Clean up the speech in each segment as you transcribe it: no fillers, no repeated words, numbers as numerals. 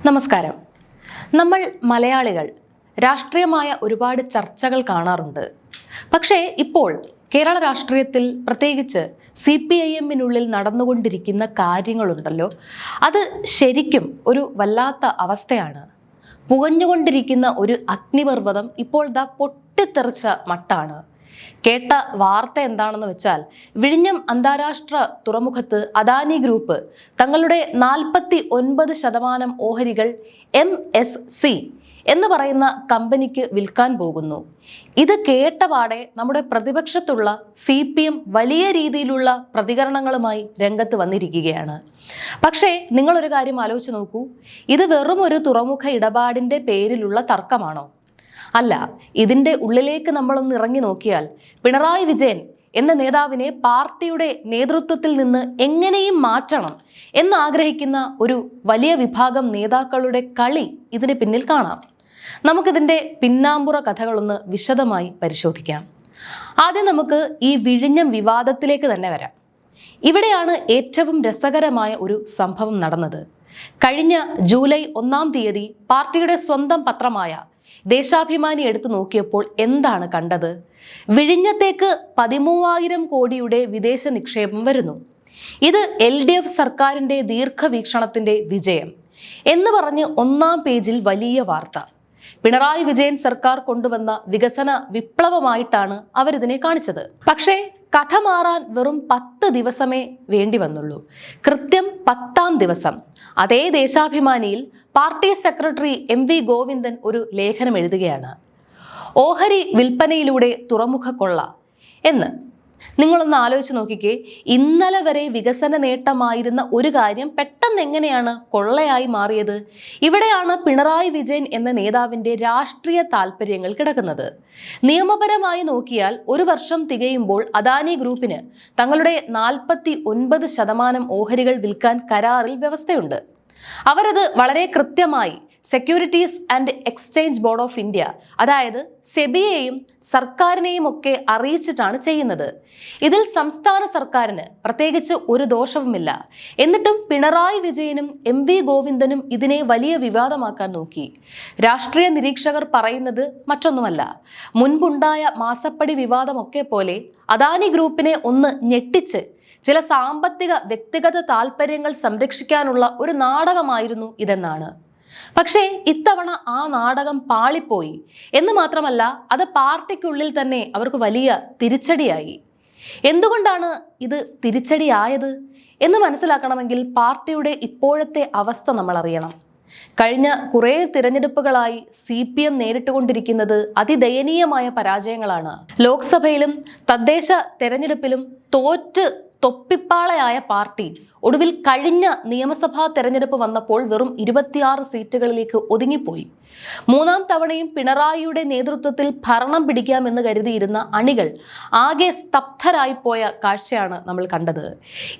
നമസ്കാരം. നമ്മൾ മലയാളികൾ രാഷ്ട്രീയമായ ഒരുപാട് ചർച്ചകൾ കാണാറുണ്ട്. പക്ഷേ ഇപ്പോൾ കേരള രാഷ്ട്രീയത്തിൽ പ്രത്യേകിച്ച് CPIM-നുള്ളിൽ നടന്നുകൊണ്ടിരിക്കുന്ന കാര്യങ്ങളുണ്ടല്ലോ, അത് ശരിക്കും ഒരു വല്ലാത്ത അവസ്ഥയാണ്. പുകഞ്ഞുകൊണ്ടിരിക്കുന്ന ഒരു അഗ്നിപർവ്വതം ഇപ്പോൾ പൊട്ടിത്തെറിച്ച മട്ടാണ്. കേട്ട വാർത്ത എന്താണെന്ന് വെച്ചാൽ, വിഴിഞ്ഞം അന്താരാഷ്ട്ര തുറമുഖത്ത് അദാനി ഗ്രൂപ്പ് തങ്ങളുടെ 49% ഓഹരികൾ MSC എന്ന് പറയുന്ന കമ്പനിക്ക് വിൽക്കാൻ പോകുന്നു. ഇത് കേട്ടപാടെ നമ്മുടെ പ്രതിപക്ഷത്തുള്ള CPM വലിയ രീതിയിലുള്ള പ്രതികരണങ്ങളുമായി രംഗത്ത് വന്നിരിക്കുകയാണ്. പക്ഷേ നിങ്ങളൊരു കാര്യം ആലോചിച്ച് നോക്കൂ, ഇത് വെറും ഒരു തുറമുഖ ഇടപാടിന്റെ പേരിലുള്ള തർക്കമാണോ? അല്ല. ഇതിന്റെ ഉള്ളിലേക്ക് നമ്മളൊന്ന് ഇറങ്ങി നോക്കിയാൽ പിണറായി വിജയൻ എന്ന നേതാവിനെ പാർട്ടിയുടെ നേതൃത്വത്തിൽ നിന്ന് എങ്ങനെയും മാറ്റണം എന്നാഗ്രഹിക്കുന്ന ഒരു വലിയ വിഭാഗം നേതാക്കളുടെ കളി ഇതിന് പിന്നിൽ കാണാം. നമുക്കിതിന്റെ പിന്നാമ്പുറ കഥകളൊന്ന് വിശദമായി പരിശോധിക്കാം. ആദ്യം നമുക്ക് ഈ വിഴിഞ്ഞം വിവാദത്തിലേക്ക് തന്നെ വരാം. ഇവിടെയാണ് ഏറ്റവും രസകരമായ ഒരു സംഭവം നടന്നത്. കഴിഞ്ഞ ജൂലൈ 1-ാം തീയതി പാർട്ടിയുടെ സ്വന്തം പത്രമായ ദേശാഭിമാനി എടുത്തു നോക്കിയപ്പോൾ എന്താണ് കണ്ടത്? വിഴിഞ്ഞത്തേക്ക് 13,000 കോടിയുടെ വിദേശ നിക്ഷേപം വരുന്നു. ഇത് LDF സർക്കാരിന്റെ ദീർഘവീക്ഷണത്തിന്റെ വിജയം എന്ന് പറഞ്ഞ് 1-ാം പേജിൽ വലിയ വാർത്ത. പിണറായി വിജയൻ സർക്കാർ കൊണ്ടുവന്ന വികസന വിപ്ലവമായിട്ടാണ് അവരിതിനെ കാണിച്ചത്. പക്ഷേ കഥ മാറാൻ വെറും 10 ദിവസമേ വേണ്ടി വന്നുള്ളൂ. കൃത്യം 10-ാം ദിവസം അതേ ദേശാഭിമാനിയിൽ പാർട്ടി സെക്രട്ടറി MV ഗോവിന്ദൻ ഒരു ലേഖനം എഴുതുകയാണ്. ഓഹരി വിൽപ്പനയിലൂടെ തുറമുഖ കൊള്ള എന്ന്. നിങ്ങളൊന്ന് ആലോചിച്ച് നോക്കിക്കേ, ഇന്നലെ വരെ വികസന നേട്ടമായിരുന്ന ഒരു കാര്യം പെട്ടെന്ന് എങ്ങനെയാണ് കൊള്ളയായി മാറിയത്? ഇവിടെയാണ് പിണറായി വിജയൻ എന്ന നേതാവിന്റെ രാഷ്ട്രീയ താല്പര്യങ്ങൾ കിടക്കുന്നത്. നിയമപരമായി നോക്കിയാൽ 1 വർഷം തികയുമ്പോൾ അദാനി ഗ്രൂപ്പിന് തങ്ങളുടെ 49% ഓഹരികൾ വിൽക്കാൻ കരാറിൽ വ്യവസ്ഥയുണ്ട്. അവരത് വളരെ കൃത്യമായി securities and exchange board of India, അതായത് സെബിയെയും സർക്കാരിനെയും ഒക്കെ അറിയിച്ചിട്ടാണ് ചെയ്യുന്നത്. ഇതിൽ സംസ്ഥാന സർക്കാരിന് പ്രത്യേകിച്ച് ഒരു ദോഷവുമില്ല. എന്നിട്ടും പിണറായി വിജയനും MV ഗോവിന്ദനും ഇതിനെ വലിയ വിവാദമാക്കാൻ നോക്കി. രാഷ്ട്രീയ നിരീക്ഷകർ പറയുന്നത് മറ്റൊന്നുമല്ല, മുൻപുണ്ടായ മാസപ്പടി വിവാദമൊക്കെ പോലെ അദാനി ഗ്രൂപ്പിനെ ഒന്ന് ഞെട്ടിച്ച് ചില സാമ്പത്തിക വ്യക്തിഗത താല്പര്യങ്ങൾ സംരക്ഷിക്കാനുള്ള ഒരു നാടകമായിരുന്നു ഇതെന്നാണ്. പക്ഷേ ഇത്തവണ ആ നാടകം പാളിപ്പോയി എന്ന് മാത്രമല്ല, അത് പാർട്ടിക്കുള്ളിൽ തന്നെ അവർക്ക് വലിയ തിരിച്ചടിയായി. എന്തുകൊണ്ടാണ് ഇത് തിരിച്ചടിയായത് എന്ന് മനസ്സിലാക്കണമെങ്കിൽ പാർട്ടിയുടെ ഇപ്പോഴത്തെ അവസ്ഥ നമ്മൾ അറിയണം. കഴിഞ്ഞ കുറേ തിരഞ്ഞെടുപ്പുകളായി CPM നേരിട്ടുകൊണ്ടിരിക്കുന്നത് അതിദയനീയമായ പരാജയങ്ങളാണ്. ലോക്സഭയിലും തദ്ദേശ തെരഞ്ഞെടുപ്പിലും തൊപ്പിപ്പാളയായ പാർട്ടി ഒടുവിൽ കഴിഞ്ഞ നിയമസഭാ തെരഞ്ഞെടുപ്പ് വന്നപ്പോൾ വെറും 26 സീറ്റുകളിലേക്ക് ഒതുങ്ങിപ്പോയി. 3-ാം തവണയും പിണറായിയുടെ നേതൃത്വത്തിൽ ഭരണം പിടിക്കാമെന്ന് കരുതിയിരുന്ന അണികൾ ആകെ സ്തബ്ധരായിപ്പോയ കാഴ്ചയാണ് നമ്മൾ കണ്ടത്.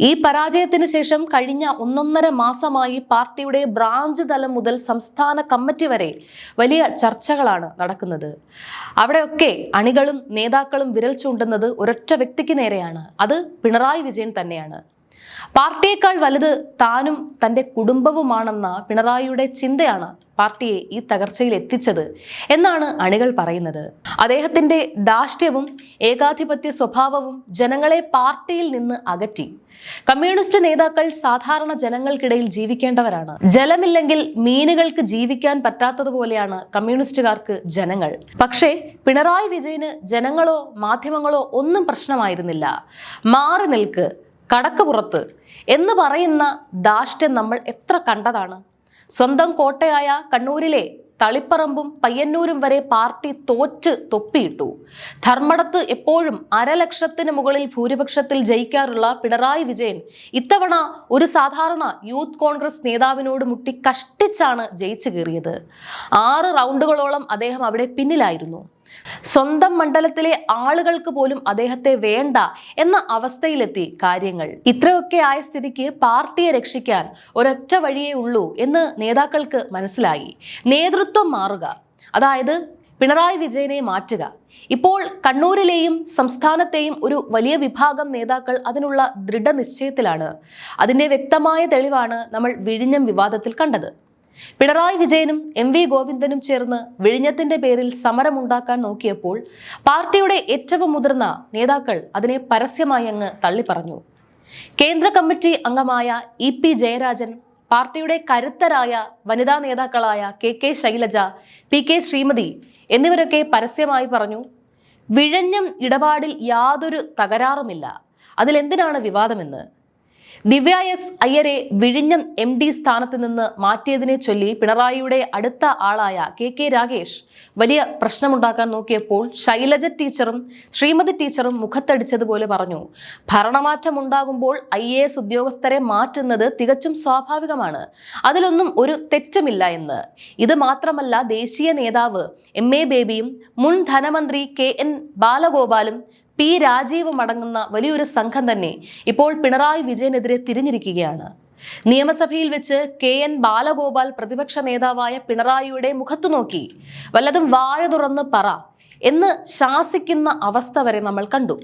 ഈ പരാജയത്തിന് ശേഷം കഴിഞ്ഞ 1.5 മാസമായി പാർട്ടിയുടെ ബ്രാഞ്ച് തലം മുതൽ സംസ്ഥാന കമ്മിറ്റി വരെ വലിയ ചർച്ചകളാണ് നടക്കുന്നത്. അവിടെയൊക്കെ അണികളും നേതാക്കളും വിരൽ ചൂണ്ടുന്നത് ഒരൊറ്റ വ്യക്തിക്ക് നേരെയാണ്. അത് പിണറായി വിജയൻ തന്നെയാണ്. പാർട്ടിയേക്കാൾ വലുത് താനും തൻ്റെ കുടുംബവുമാണെന്ന പിണറായിയുടെ ചിന്തയാണ് പാർട്ടിയെ ഈ തകർച്ചയിൽ എത്തിച്ചത് എന്നാണ് അണികൾ പറയുന്നത്. അദ്ദേഹത്തിന്റെ ധാർഷ്ട്യവും ഏകാധിപത്യ സ്വഭാവവും ജനങ്ങളെ പാർട്ടിയിൽ നിന്ന് അകറ്റി. കമ്മ്യൂണിസ്റ്റ് നേതാക്കൾ സാധാരണ ജനങ്ങൾക്കിടയിൽ ജീവിക്കേണ്ടവരാണ്. ജലമില്ലെങ്കിൽ മീനുകൾക്ക് ജീവിക്കാൻ പറ്റാത്തതുപോലെയാണ് കമ്മ്യൂണിസ്റ്റുകാർക്ക് ജനങ്ങൾ. പക്ഷേ പിണറായി വിജയന് ജനങ്ങളോ മാധ്യമങ്ങളോ ഒന്നും പ്രശ്നമായിരുന്നില്ല. മാറി നിൽക്ക്, കടക്ക് പുറത്ത് എന്ന് പറയുന്ന ധാർഷ്ട്യം നമ്മൾ എത്ര കണ്ടതാണ്. സ്വന്തം കോട്ടയായ കണ്ണൂരിലെ തളിപ്പറമ്പും പയ്യന്നൂരും വരെ പാർട്ടി തോറ്റ് തൊപ്പിയിട്ടു. ധർമ്മടത്ത് എപ്പോഴും 1,00,000-ന് മുകളിൽ ഭൂരിപക്ഷത്തിൽ ജയിക്കാറുള്ള പിണറായി വിജയൻ ഇത്തവണ ഒരു സാധാരണ യൂത്ത് കോൺഗ്രസ് നേതാവിനോട് മുട്ടി കഷ്ടിച്ചാണ് ജയിച്ചു കയറിയത്. 6 റൗണ്ടുകളോളം അദ്ദേഹം അവിടെ പിന്നിലായിരുന്നു. സ്വന്തം മണ്ഡലത്തിലെ ആളുകൾക്ക് പോലും അദ്ദേഹത്തെ വേണ്ട എന്ന അവസ്ഥയിലെത്തി കാര്യങ്ങൾ. ഇത്രയൊക്കെ ആയ സ്ഥിതിക്ക് പാർട്ടിയെ രക്ഷിക്കാൻ ഒരൊറ്റ വഴിയേ ഉള്ളൂ എന്ന് നേതാക്കൾക്ക് മനസ്സിലായി. നേതൃത്വം മാറുക, അതായത് പിണറായി വിജയനെ മാറ്റുക. ഇപ്പോൾ കണ്ണൂരിലെയും സംസ്ഥാനത്തെയും ഒരു വലിയ വിഭാഗം നേതാക്കൾ അതിനുള്ള ദൃഢനിശ്ചയത്തിലാണ്. അതിന്റെ വ്യക്തമായ തെളിവാണ് നമ്മൾ വിഴിഞ്ഞം വിവാദത്തിൽ കണ്ടത്. പിണറായി വിജയനും MV ഗോവിന്ദനും ചേർന്ന് വിഴിഞ്ഞത്തിന്റെ പേരിൽ സമരമുണ്ടാക്കാൻ നോക്കിയപ്പോൾ പാർട്ടിയുടെ ഏറ്റവും മുതിർന്ന നേതാക്കൾ അതിനെ പരസ്യമായി അങ്ങ് തള്ളിപ്പറഞ്ഞു. കേന്ദ്ര കമ്മിറ്റി അംഗമായ EP ജയരാജൻ, പാർട്ടിയുടെ കരുത്തരായ വനിതാ നേതാക്കളായ KK ശൈലജ, PK ശ്രീമതി എന്നിവരൊക്കെ പരസ്യമായി പറഞ്ഞു, വിഴിഞ്ഞം ഇടപാടിൽ യാതൊരു തകരാറുമില്ല, അതിലെന്തിനാണ് വിവാദമെന്ന്. ദിവ്യ S അയ്യരെ വിഴിഞ്ഞം MD സ്ഥാനത്ത് നിന്ന് മാറ്റിയതിനെ ചൊല്ലി പിണറായിയുടെ അടുത്ത ആളായ KK രാഗേഷ് വലിയ പ്രശ്നമുണ്ടാക്കാൻ നോക്കിയപ്പോൾ ശൈലജ ടീച്ചറും ശ്രീമതി ടീച്ചറും മുഖത്തടിച്ചതുപോലെ പറഞ്ഞു, ഭരണമാറ്റം ഉണ്ടാകുമ്പോൾ IAS ഉദ്യോഗസ്ഥരെ മാറ്റുന്നത് തികച്ചും സ്വാഭാവികമാണ്, അതിലൊന്നും ഒരു തെറ്റുമില്ല എന്ന്. ഇത് മാത്രമല്ല, ദേശീയ നേതാവ് MA ബേബിയും മുൻ ധനമന്ത്രി KN ബാലഗോപാലും P രാജീവും അടങ്ങുന്ന വലിയൊരു സംഘം തന്നെ ഇപ്പോൾ പിണറായി വിജയനെതിരെ തിരിഞ്ഞിരിക്കുകയാണ്. നിയമസഭയിൽ വെച്ച് KN ബാലഗോപാൽ പ്രതിപക്ഷ നേതാവായ പിണറായിയുടെ മുഖത്തു നോക്കി വല്ലതും വായ തുറന്ന് പറ എന്ന് ശാസിക്കുന്ന അവസ്ഥ വരെ നമ്മൾ കണ്ടു.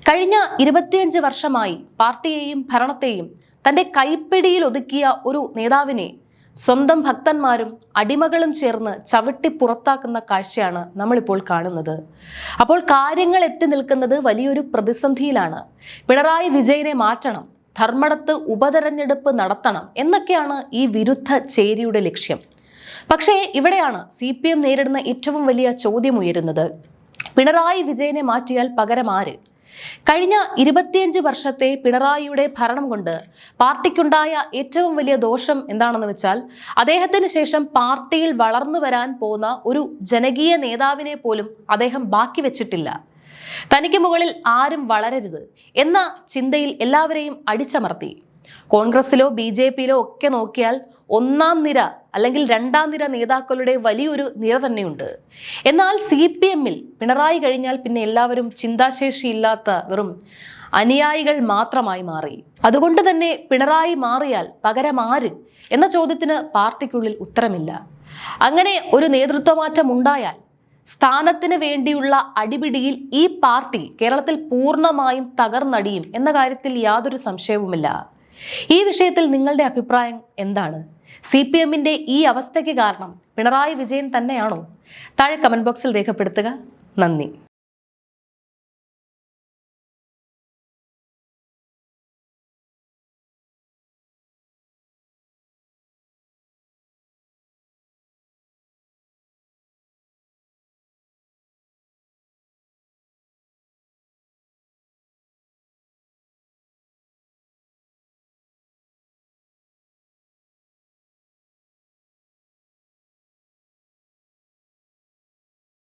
കഴിഞ്ഞ 25 വർഷമായി പാർട്ടിയെയും ഭരണത്തെയും തന്റെ കൈപ്പിടിയിൽ ഒതുക്കിയ ഒരു നേതാവിനെ സ്വന്തം ഭക്തന്മാരും അടിമകളും ചേർന്ന് ചവിട്ടി പുറത്താക്കുന്ന കാഴ്ചയാണ് നമ്മളിപ്പോൾ കാണുന്നത്. അപ്പോൾ കാര്യങ്ങൾ എത്തി നിൽക്കുന്നത് വലിയൊരു പ്രതിസന്ധിയിലാണ്. പിണറായി വിജയനെ മാറ്റണം, ധർമ്മടത്ത് ഉപതെരഞ്ഞെടുപ്പ് നടത്തണം എന്നൊക്കെയാണ് ഈ വിരുദ്ധ ചേരിയുടെ ലക്ഷ്യം. പക്ഷേ ഇവിടെയാണ് CPM നേരിടുന്ന ഏറ്റവും വലിയ ചോദ്യം ഉയരുന്നത്. പിണറായി വിജയനെ മാറ്റിയാൽ പകരം ആര്? കഴിഞ്ഞ 25 വർഷത്തെ പിണറായിയുടെ ഭരണം കൊണ്ട് പാർട്ടിക്കുണ്ടായ ഏറ്റവും വലിയ ദോഷം എന്താണെന്ന് വെച്ചാൽ, അദ്ദേഹത്തിന് ശേഷം പാർട്ടിയിൽ വളർന്നു വരാൻ പോകുന്ന ഒരു ജനകീയ നേതാവിനെ പോലും അദ്ദേഹം ബാക്കി വെച്ചിട്ടില്ല. തനിക്ക് മുകളിൽ ആരും വളരരുത് എന്ന ചിന്തയിൽ എല്ലാവരെയും അടിച്ചമർത്തി. കോൺഗ്രസിലോ BJPയിലോ ഒക്കെ നോക്കിയാൽ ഒന്നാം നിര അല്ലെങ്കിൽ രണ്ടാം നിര നേതാക്കളുടെ വലിയൊരു നിര തന്നെയുണ്ട്. എന്നാൽ CPMൽ പിണറായി കഴിഞ്ഞാൽ പിന്നെ എല്ലാവരും ചിന്താശേഷിയില്ലാത്ത വെറും അനുയായികൾ മാത്രമായി മാറി. അതുകൊണ്ട് തന്നെ പിണറായി മാറിയാൽ പകരം ആര് എന്ന ചോദ്യത്തിന് പാർട്ടിക്കുള്ളിൽ ഉത്തരമില്ല. അങ്ങനെ ഒരു നേതൃത്വമാറ്റം ഉണ്ടായാൽ സ്ഥാനത്തിന് വേണ്ടിയുള്ള അടിപിടിയിൽ ഈ പാർട്ടി കേരളത്തിൽ പൂർണ്ണമായും തകർന്നടിയും എന്ന കാര്യത്തിൽ യാതൊരു സംശയവുമില്ല. ഈ വിഷയത്തിൽ നിങ്ങളുടെ അഭിപ്രായം എന്താണ്? CPMന്റെ ഈ അവസ്ഥയ്ക്ക് കാരണം പിണറായി വിജയൻ തന്നെയാണോ? താഴെ കമന്റ് ബോക്സിൽ രേഖപ്പെടുത്തുക. നന്ദി.